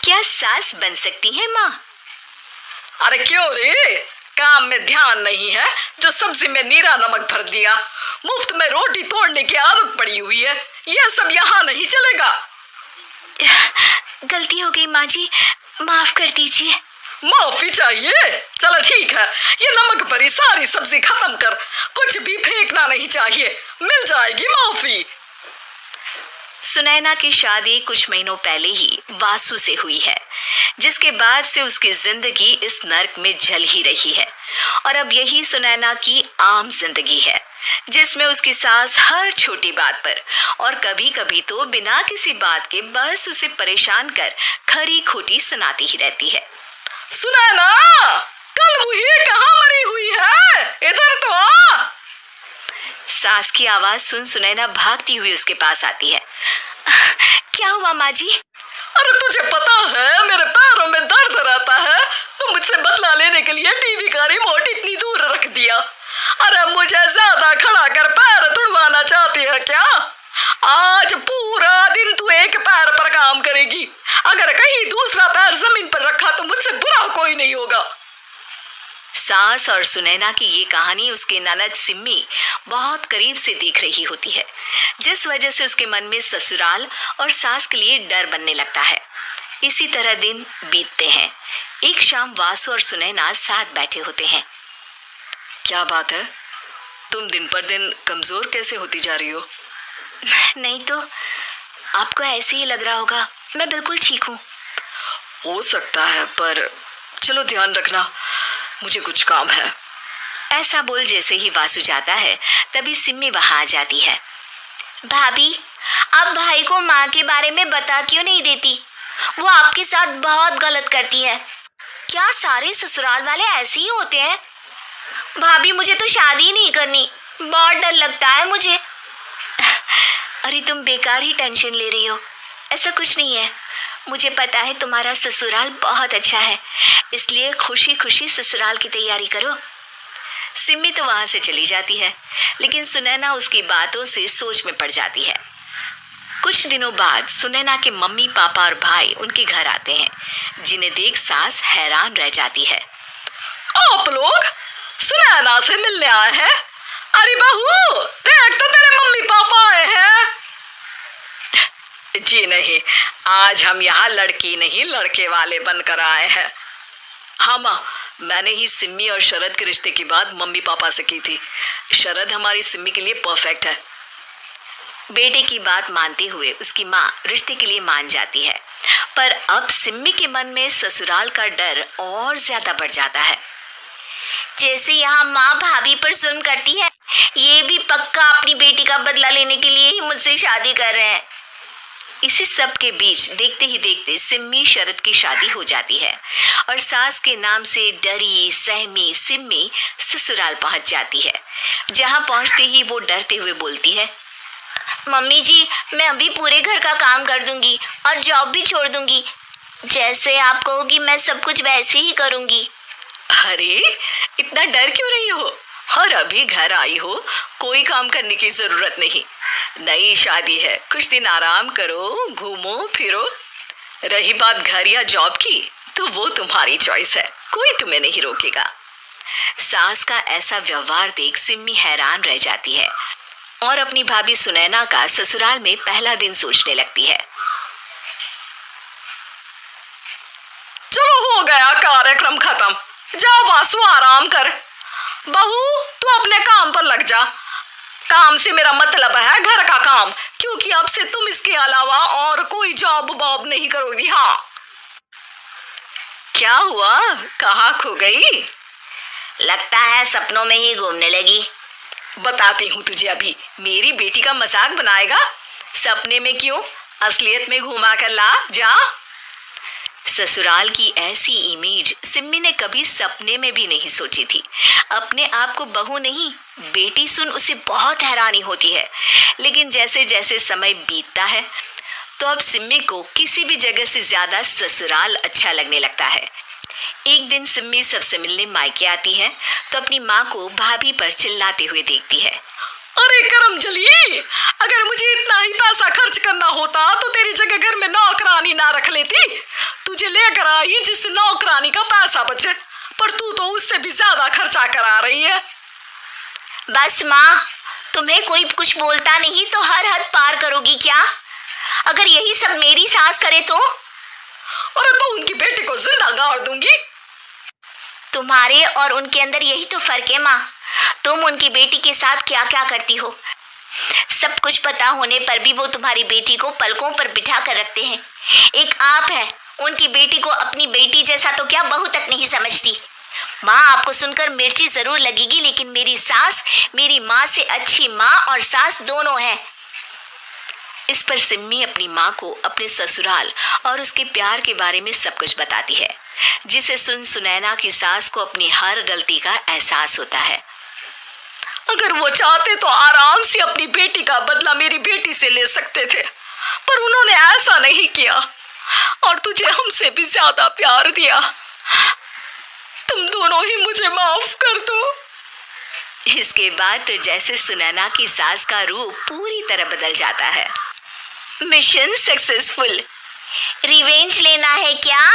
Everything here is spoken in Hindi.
क्या सास बन सकती है माँ? अरे क्यों रे, काम में ध्यान नहीं है जो सब्जी में नीरा नमक भर दिया। मुफ्त में रोटी तोड़ने की आदत पड़ी हुई है, यह सब यहाँ नहीं चलेगा। गलती हो गई माँ जी, माफ कर दीजिए। माफी चाहिए? चलो ठीक है, ये नमक भरी सारी सब्जी खत्म कर, कुछ भी फेंकना नहीं चाहिए, मिल जाएगी माफी। सुनैना की शादी कुछ महीनों पहले ही वासु से हुई है, जिसके बाद से उसकी जिंदगी इस नर्क में जल ही रही है। और अब यही सुनैना की आम जिंदगी है, जिसमें उसकी सास हर छोटी बात पर और कभी कभी तो बिना किसी बात के बस उसे परेशान कर खरी खोटी सुनाती ही रहती है। सुनैना, कल मुही कहाँ मरी हुई है, इधर तो आ। सास की आवाज सुन सुनैना भागती हुई उसके पास आती है। क्या हुआ माँ जी? अरे तुझे पता है मेरे पैरों में दर्द रहता है, तो मुझसे बदला लेने के लिए टीवी का रिमोट इतनी दूर रख दिया। अरे मुझे ज्यादा खड़ा कर पैर तुड़वाना चाहती है क्या? आज पूरा दिन तू एक पैर पर काम करेगी, अगर कहीं दूसरा पैर जमीन पर रखा तो मुझसे बुरा कोई नहीं होगा। सास और सुनैना की ये कहानी उसके ननद सिम्मी बहुत करीब से देख रही होती है, जिस वजह से उसके मन में ससुराल और सास के लिए डर बनने लगता है। इसी तरह दिन बीतते हैं। एक शाम वासु और सुनैना साथ बैठे होते हैं। क्या बात है, तुम दिन पर दिन कमजोर कैसे होती जा रही हो? नहीं तो आपको ऐसे ही लग रहा होगा, मैं बिल्कुल ठीक हूँ। हो सकता है, पर चलो ध्यान रखना, मुझे कुछ काम है। ऐसा बोल जैसे ही वासु जाता है, तभी सिम्मी वहां आ जाती है। भाभी, आप भाई को माँ के बारे में बता क्यों नहीं देती? वो आपके साथ बहुत गलत करती है। क्या सारे ससुराल वाले ऐसे ही होते हैं? भाभी, मुझे तो शादी नहीं करनी, बहुत डर लगता है मुझे। अरे तुम बेकार ही टेंशन ले रही हो, ऐसा कुछ नहीं है। मुझे पता है तुम्हारा ससुराल बहुत अच्छा है, इसलिए खुशी खुशी ससुराल की तैयारी करो। सिम्मी तो वहां से चली जाती है, लेकिन सुनैना उसकी बातों से सोच में पड़ जाती है। कुछ दिनों बाद सुनैना के मम्मी पापा और भाई उनके घर आते हैं, जिन्हें देख सास हैरान रह जाती है। आप लोग सुनैना से मिलने आए हैं? अरे बहू, देख तो तेरे मम्मी पापा आए हैं। जी नहीं, आज हम यहाँ लड़की नहीं लड़के वाले बनकर आए हैं। हाँ माँ, मैंने ही सिम्मी और शरद के रिश्ते की बात मम्मी पापा से की थी। शरद हमारी सिम्मी के लिए परफेक्ट है। बेटे की बात मानते हुए उसकी माँ रिश्ते के लिए मान जाती है, पर अब सिम्मी के मन में ससुराल का डर और ज्यादा बढ़ जाता है। जैसे यहाँ माँ भाभी पर जुल्म करती है, ये भी पक्का अपनी बेटी का बदला लेने के लिए ही मुझसे शादी कर रहे हैं। इसी सब के बीच देखते ही देखते सिम्मी शरद की शादी हो जाती है और सास के नाम से डरी सहमी सिम्मी ससुराल पहुंच जाती है। जहां पहुंचते ही वो डरते हुए बोलती है, मम्मी जी, मैं अभी पूरे घर का काम कर दूंगी और जॉब भी छोड़ दूंगी। जैसे आप कहोगी मैं सब कुछ वैसे ही करूंगी। अरे इतना डर क्यों रही हो? और अभी घर आई हो, कोई काम करने की जरूरत नहीं। नई शादी है, कुछ दिन आराम करो, घूमो फिरो। रही बात घर या जॉब की, तो वो तुम्हारी चॉइस है, कोई तुम्हें नहीं रोकेगा। सास का ऐसा व्यवहार देख सिम्मी हैरान रह जाती है और अपनी भाभी सुनैना का ससुराल में पहला दिन सोचने लगती है। चलो हो गया कार्यक्रम खत्म, जा वासु आराम कर। बहू, तू अपने काम पर लग जा। काम से मेरा मतलब है घर का काम, क्योंकि अब से तुम इसके अलावा और कोई जॉब वॉब नहीं करोगी। हाँ। क्या हुआ, कहाँ खो गई? लगता है सपनों में ही घूमने लगी। बताती हूँ तुझे अभी। मेरी बेटी का मजाक बनाएगा? सपने में क्यों, असलियत में घुमा कर ला, जा। ससुराल की ऐसी इमेज सिम्मी ने कभी सपने में भी नहीं सोची थी। अपने आप को बहू नहीं, बेटी सुन उसे बहुत हैरानी होती है। लेकिन जैसे जैसे समय बीतता है, तो अब सिम्मी को किसी भी जगह से ज्यादा ससुराल अच्छा लगने लगता है। एक दिन सिम्मी सबसे मिलने मायके आती है, तो अपनी माँ को भाभी पर चिल्लाते हुए देखती है। अरे करम जली, अगर मुझे इतना ही पैसा खर्च करना होता तो तेरी जगह घर में नौकरानी नौकरानी ना रख लेती? तुझे लेकर आई जिस नौकरानी का पैसा बचे, पर तू तो उससे भी ज्यादा खर्चा करा रही है। बस माँ, तुम्हें कोई कुछ बोलता नहीं तो हर हद पार करोगी क्या? अगर यही सब मेरी सास करे तो? और तो उनकी बेटी को जिंदा गाड़ दूंगी। तुम्हारे और उनके अंदर यही तो फर्क है माँ। तुम उनकी बेटी के साथ क्या क्या करती हो, सब कुछ पता होने पर भी वो तुम्हारी बेटी को पलकों पर बिठा कर रखते हैं। एक आप है, उनकी बेटी को अपनी बेटी जैसा तो क्या बहू तक नहीं समझती। माँ, आपको सुनकर मिर्ची जरूर लगेगी, लेकिन मेरी सास मेरी माँ से अच्छी माँ और सास दोनों है। इस पर सिम्मी अपनी माँ को अपने ससुराल और उसके प्यार के बारे में सब कुछ बताती है, जिसे सुन सुनैना की सास को अपनी हर गलती का एहसास होता है। अगर वो चाहते तो आराम से अपनी बेटी का बदला मेरी बेटी से ले सकते थे, पर उन्होंने ऐसा नहीं किया और तुझे हमसे भी ज्यादा प्यार दिया। तुम दोनों ही मुझे माफ कर दो। इसके बाद तो जैसे सुनैना की सास का रूप पूरी तरह बदल जाता है। Mission successful. रिवेंज लेना है क्या?